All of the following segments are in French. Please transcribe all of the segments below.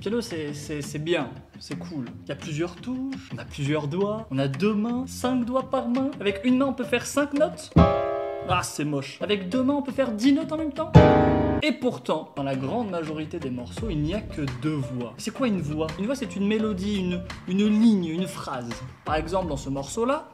piano, c'est bien, c'est cool. Il y a plusieurs touches, on a plusieurs doigts, on a 2 mains, 5 doigts par main. Avec une main, on peut faire 5 notes. Ah, c'est moche. Avec 2 mains, on peut faire 10 notes en même temps. Et pourtant, dans la grande majorité des morceaux, il n'y a que 2 voix. C'est quoi une voix? Une voix, c'est une mélodie, une ligne, une phrase. Par exemple, dans ce morceau-là,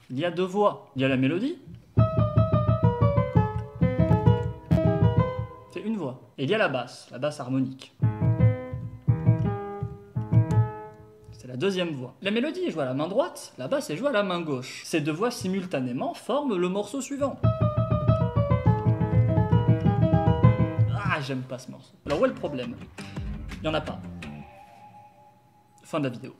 il y a 2 voix. Il y a la mélodie. C'est une voix. Et il y a la basse harmonique. C'est la 2e voix. La mélodie est jouée à la main droite, la basse est jouée à la main gauche. Ces 2 voix simultanément forment le morceau suivant. Ah, j'aime pas ce morceau. Alors où est le problème? Il n'y en a pas. Fin de la vidéo.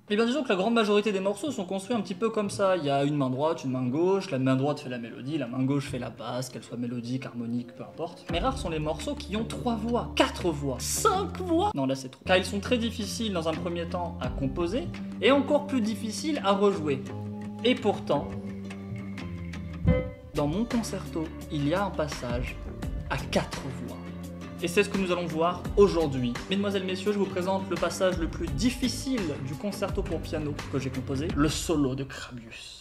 Eh bien disons que la grande majorité des morceaux sont construits un petit peu comme ça. Il y a une main droite, une main gauche, la main droite fait la mélodie, la main gauche fait la basse, qu'elle soit mélodique, harmonique, peu importe. Mais rares sont les morceaux qui ont 3 voix, 4 voix, 5 voix. Non là c'est trop. Car ils sont très difficiles dans un premier temps à composer et encore plus difficiles à rejouer. Et pourtant, dans mon concerto, il y a un passage à 4 voix. Et c'est ce que nous allons voir aujourd'hui. Mesdemoiselles, messieurs, je vous présente le passage le plus difficile du concerto pour piano que j'ai composé, le solo de Crabius.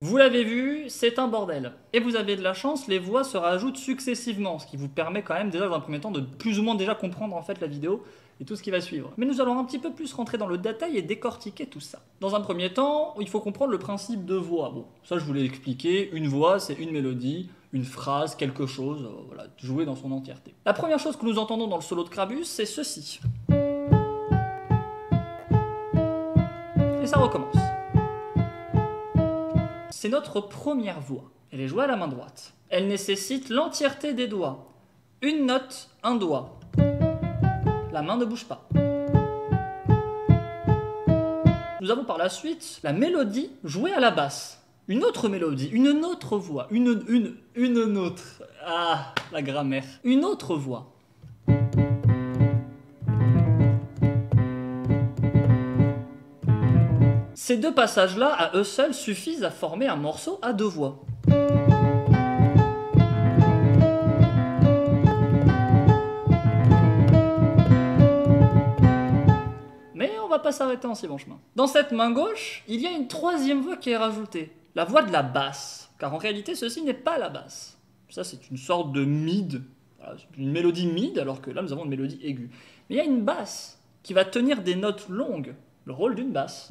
Vous l'avez vu, c'est un bordel. Et vous avez de la chance, les voix se rajoutent successivement, ce qui vous permet quand même déjà dans un premier temps de plus ou moins déjà comprendre en fait la vidéo et tout ce qui va suivre. Mais nous allons un petit peu plus rentrer dans le détail et décortiquer tout ça. Dans un premier temps, il faut comprendre le principe de voix. Bon, ça je vous l'ai expliqué, une voix c'est une mélodie, une phrase, quelque chose, voilà, joué dans son entièreté. La première chose que nous entendons dans le solo de Crabius, c'est ceci. Et ça recommence. C'est notre première voix. Elle est jouée à la main droite. Elle nécessite l'entièreté des doigts. Une note, un doigt. La main ne bouge pas. Nous avons par la suite la mélodie jouée à la basse. Une autre mélodie, une autre voix, une autre. Ah, la grammaire. Une autre voix. Ces 2 passages-là, à eux seuls, suffisent à former un morceau à 2 voix. Mais on va pas s'arrêter en si bon chemin. Dans cette main gauche, il y a une 3e voix qui est rajoutée, la voix de la basse. Car en réalité, ceci n'est pas la basse. Ça, c'est une sorte de mid. Voilà, c'est une mélodie mid, alors que là, nous avons une mélodie aiguë. Mais il y a une basse qui va tenir des notes longues, le rôle d'une basse.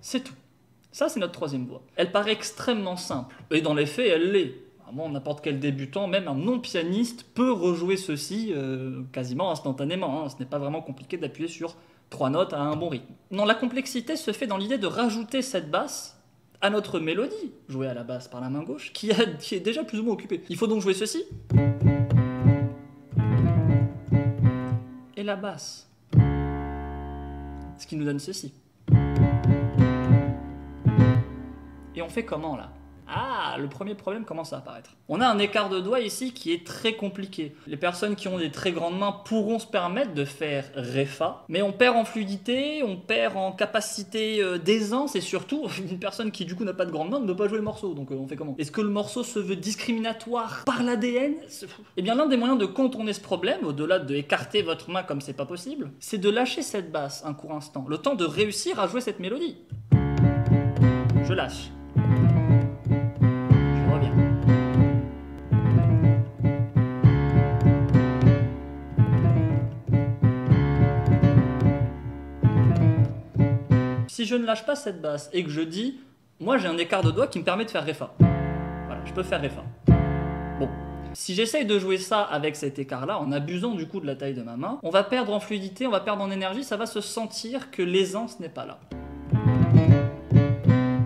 C'est tout. Ça, c'est notre 3e voix. Elle paraît extrêmement simple. Et dans les faits, elle l'est. Vraiment, n'importe quel débutant, même un non-pianiste, peut rejouer ceci quasiment instantanément. Hein. Ce n'est pas vraiment compliqué d'appuyer sur 3 notes à un bon rythme. Non, la complexité se fait dans l'idée de rajouter cette basse à notre mélodie, jouée à la basse par la main gauche, qui est déjà plus ou moins occupée. Il faut donc jouer ceci. Et la basse. Ce qui nous donne ceci. Et on fait comment là? Ah, le premier problème commence à apparaître. On a un écart de doigts ici qui est très compliqué. Les personnes qui ont des très grandes mains pourront se permettre de faire Ré-Fa, mais on perd en fluidité, on perd en capacité d'aisance, et surtout, une personne qui du coup n'a pas de grandes mains ne peut pas jouer le morceau, donc on fait comment? Est-ce que le morceau se veut discriminatoire par l'ADN? Eh bien, l'un des moyens de contourner ce problème, au-delà de écarter votre main comme c'est pas possible, c'est de lâcher cette basse un court instant, le temps de réussir à jouer cette mélodie. Je lâche. Si je ne lâche pas cette basse et que je dis, moi j'ai un écart de doigt qui me permet de faire Ré-Fa. Voilà, je peux faire Ré-Fa. Bon, si j'essaye de jouer ça avec cet écart-là, en abusant du coup de la taille de ma main, on va perdre en fluidité, on va perdre en énergie, ça va se sentir que l'aisance n'est pas là.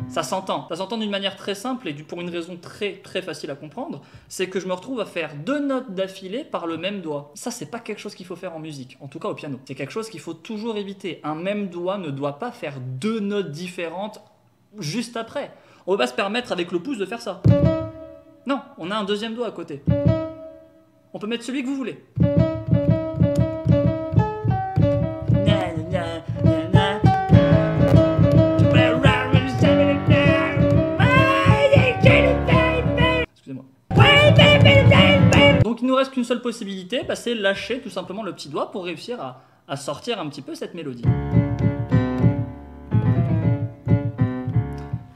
Ça s'entend d'une manière très simple et pour une raison très facile à comprendre, c'est que je me retrouve à faire 2 notes d'affilée par le même doigt. Ça, c'est pas quelque chose qu'il faut faire en musique, en tout cas au piano. C'est quelque chose qu'il faut toujours éviter. Un même doigt ne doit pas faire 2 notes différentes juste après. On ne peut pas se permettre avec le pouce de faire ça. Non, on a un deuxième doigt à côté. On peut mettre celui que vous voulez. Donc il nous reste qu'une seule possibilité, bah, c'est lâcher tout simplement le petit doigt pour réussir à sortir un petit peu cette mélodie.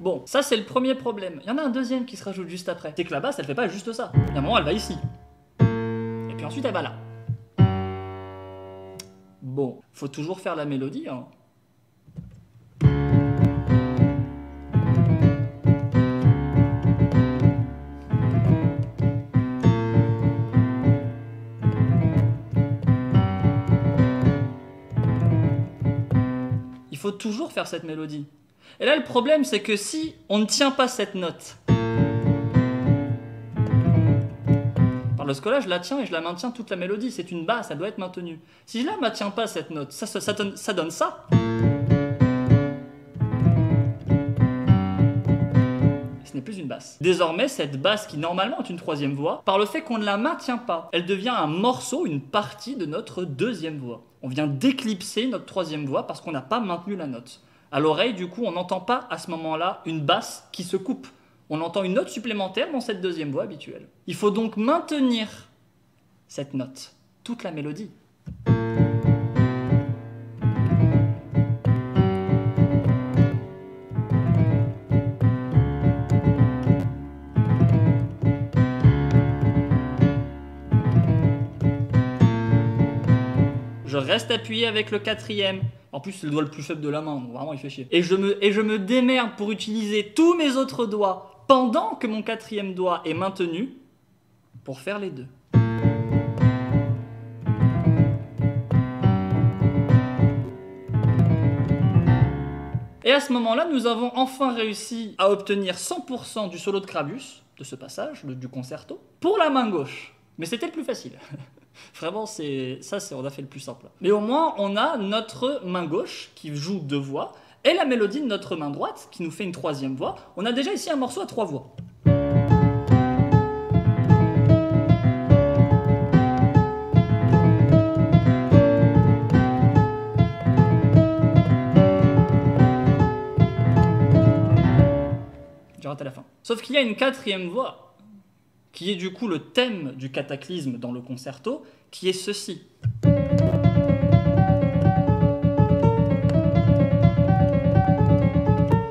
Bon, ça c'est le premier problème. Il y en a un deuxième qui se rajoute juste après. C'est que la basse, elle fait pas juste ça. Il y a un moment, elle va ici. Et puis ensuite, elle va là. Bon, faut toujours faire la mélodie, hein. Il faut toujours faire cette mélodie. Et là, le problème, c'est que si on ne tient pas cette note, par le scola, je la tiens et je la maintiens toute la mélodie. C'est une basse, elle doit être maintenue. Si je la maintiens pas, cette note, ça donne ça. Ce n'est plus une basse. Désormais, cette basse qui normalement est une troisième voix, par le fait qu'on ne la maintient pas, elle devient un morceau, une partie de notre deuxième voix. On vient d'éclipser notre troisième voix parce qu'on n'a pas maintenu la note. À l'oreille, du coup, on n'entend pas à ce moment-là une basse qui se coupe. On entend une note supplémentaire dans cette deuxième voix habituelle. Il faut donc maintenir cette note, toute la mélodie. Je reste appuyé avec le quatrième. En plus, c'est le doigt le plus faible de la main, donc vraiment il fait chier. Et je me démerde pour utiliser tous mes autres doigts pendant que mon quatrième doigt est maintenu pour faire les deux. Et à ce moment-là, nous avons enfin réussi à obtenir 100% du solo de Crabius, de ce passage, du concerto, pour la main gauche. Mais c'était le plus facile. Vraiment, on a fait le plus simple. Mais au moins, on a notre main gauche qui joue 2 voix et la mélodie de notre main droite qui nous fait une troisième voix. On a déjà ici un morceau à 3 voix. J'arrête à la fin. Sauf qu'il y a une quatrième voix qui est du coup le thème du cataclysme dans le concerto, qui est ceci.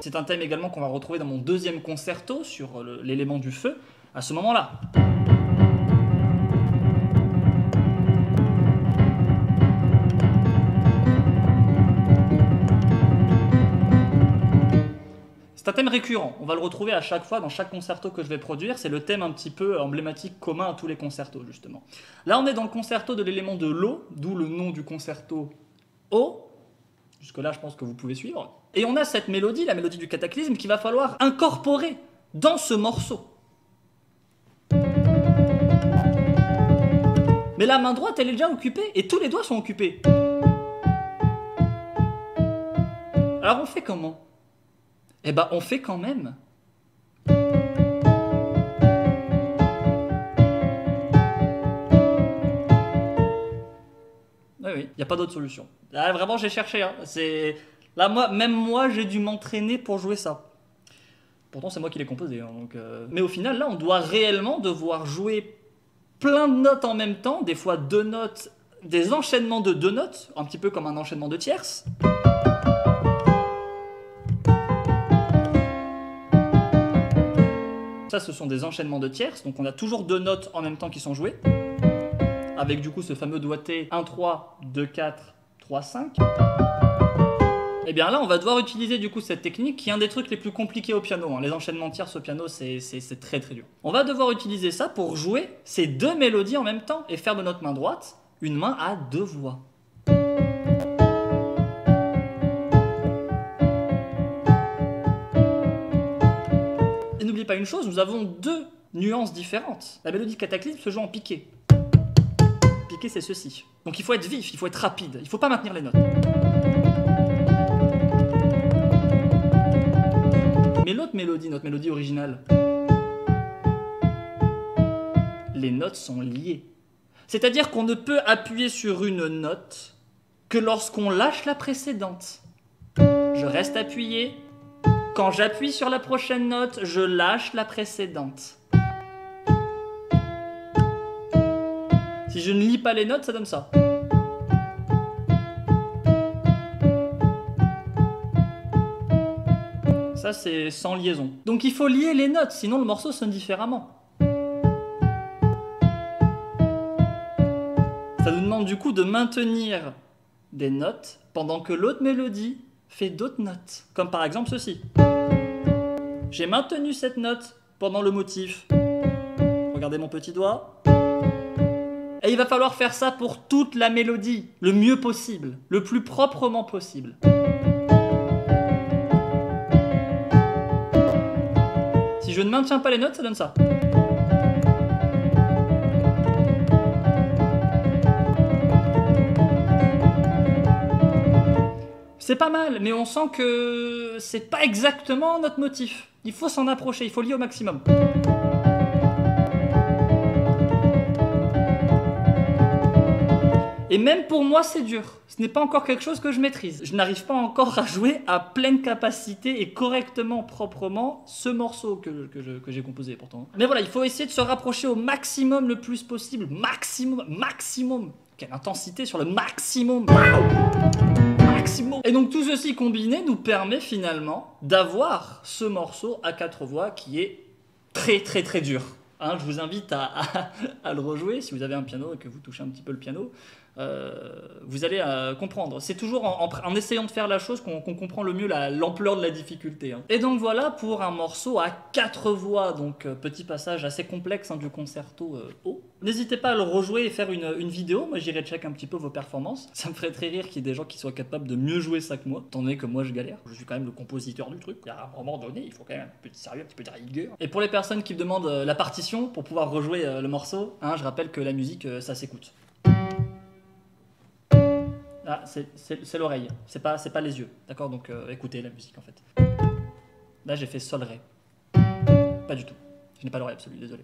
C'est un thème également qu'on va retrouver dans mon deuxième concerto sur l'élément du feu, à ce moment-là. C'est un thème récurrent, on va le retrouver à chaque fois dans chaque concerto que je vais produire, c'est le thème un petit peu emblématique commun à tous les concertos justement. Là on est dans le concerto de l'élément de l'eau, d'où le nom du concerto O, jusque là je pense que vous pouvez suivre, et on a cette mélodie, la mélodie du cataclysme, qu'il va falloir incorporer dans ce morceau. Mais la main droite elle est déjà occupée et tous les doigts sont occupés. Alors on fait comment ? Eh ben, on fait quand même. Oui, oui, il n'y a pas d'autre solution. Là, vraiment, j'ai cherché. Hein. Là, même moi, j'ai dû m'entraîner pour jouer ça. Pourtant, c'est moi qui l'ai composé. Hein, donc, Mais au final, là, on doit réellement devoir jouer plein de notes en même temps, des fois 2 notes, des enchaînements de 2 notes, un petit peu comme un enchaînement de tierces. Ça, ce sont des enchaînements de tierces, donc on a toujours 2 notes en même temps qui sont jouées, avec du coup ce fameux doigté 1-3, 2-4, 3-5. Et bien là, on va devoir utiliser du coup cette technique qui est un des trucs les plus compliqués au piano. Hein. Les enchaînements de tierces au piano, c'est très très dur. On va devoir utiliser ça pour jouer ces 2 mélodies en même temps et faire de notre main droite une main à 2 voix. Et n'oubliez pas une chose, nous avons 2 nuances différentes. La mélodie Cataclysme se joue en piqué. Piqué, c'est ceci. Donc il faut être vif, il faut être rapide, il ne faut pas maintenir les notes. Mais l'autre mélodie, notre mélodie originale, les notes sont liées. C'est-à-dire qu'on ne peut appuyer sur une note que lorsqu'on lâche la précédente. Je reste appuyé. Quand j'appuie sur la prochaine note, je lâche la précédente. Si je ne lis pas les notes, ça donne ça. Ça, c'est sans liaison. Donc il faut lier les notes, sinon le morceau sonne différemment. Ça nous demande du coup de maintenir des notes pendant que l'autre mélodie fait d'autres notes. Comme par exemple ceci. J'ai maintenu cette note pendant le motif. Regardez mon petit doigt. Et il va falloir faire ça pour toute la mélodie, le mieux possible, le plus proprement possible. Si je ne maintiens pas les notes, ça donne ça. C'est pas mal, mais on sent que c'est pas exactement notre motif. Il faut s'en approcher, il faut lier au maximum. Et même pour moi, c'est dur. Ce n'est pas encore quelque chose que je maîtrise. Je n'arrive pas encore à jouer à pleine capacité et correctement, proprement, ce morceau que j'ai composé pourtant. Mais voilà, il faut essayer de se rapprocher au maximum le plus possible. Maximum. Quelle intensité sur le maximum. Maximum. Et donc tout ceci combiné nous permet finalement d'avoir ce morceau à 4 voix qui est très très très dur. Hein, je vous invite à le rejouer si vous avez un piano et que vous touchez un petit peu le piano. Vous allez comprendre. C'est toujours en essayant de faire la chose qu'on comprend le mieux l'ampleur de la difficulté. Hein. Et donc voilà pour un morceau à 4 voix, donc petit passage assez complexe hein, du concerto haut. N'hésitez pas à le rejouer et faire une vidéo, moi j'irai check un petit peu vos performances. Ça me ferait très rire qu'il y ait des gens qui soient capables de mieux jouer ça que moi, étant donné que moi je galère. Je suis quand même le compositeur du truc, il y a un moment donné, il faut quand même un peu de sérieux, un petit peu de rigueur. Et pour les personnes qui me demandent la partition pour pouvoir rejouer le morceau, hein, je rappelle que la musique ça s'écoute. Ah, c'est l'oreille, c'est pas les yeux, d'accord? Donc écoutez la musique en fait. Là j'ai fait sol ré. Pas du tout. Je n'ai pas l'oreille absolue, désolé.